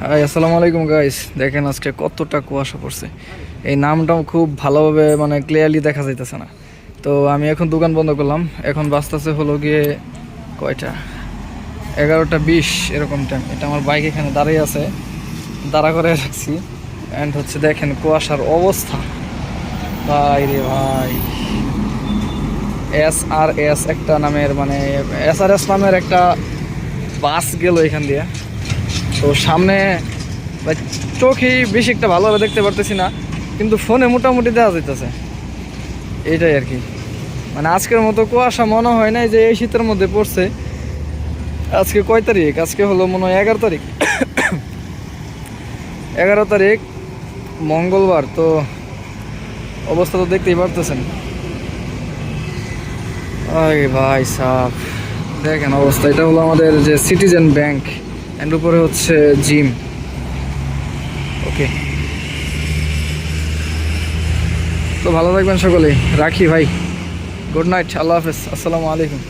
High, আসসালামু আলাইকুম guys. দেখেন আজকে কতটা কুয়াশা পড়ছে। এই নামটাও খুব ভালোভাবে মানে ক্লিয়ারলি দেখা যাইতেছে না। তো আমি এখন দোকান বন্ধ করলাম। এখন বাজতেছে হলো গিয়ে কয়টা, 11টা 20 এরকম টাইম। এটা আমার বাইক এখানে দাঁড়িয়ে আছে, দাঁড়া করে রাখছি। অ্যান্ড হচ্ছে দেখেন কুয়াশার অবস্থা, ভাই রে ভাই। SRS একটা নামের মানে SRS নামের একটা বাস গেল এখান দিয়ে। তো সামনে ভাই চোখেই বেশি একটা ভালোভাবে দেখতে পারতেছি না, কিন্তু ফোনে মোটামুটি দেখা যাইতেছে। এইটাই আর কি, মানে আজকের মতো কুয়াশা মনে হয় নাই যে এই শীতের মধ্যে পড়ছে। আজকে কয় তারিখ? আজকে হলো মনে হয় 11 তারিখ। 11 তারিখ মঙ্গলবার। তো অবস্থা তো দেখতেই পারতেছেন। আরে ভাই সাহ, দেখেন অবস্থা। এটা হলো আমাদের যে সিটিজেন ব্যাংক, এর উপরে হচ্ছে জিম। ওকে, তো ভালো থাকবেন সকলে, রাখি ভাই। গুড নাইট, আল্লাহ হাফেজ, আসসালামু আলাইকুম।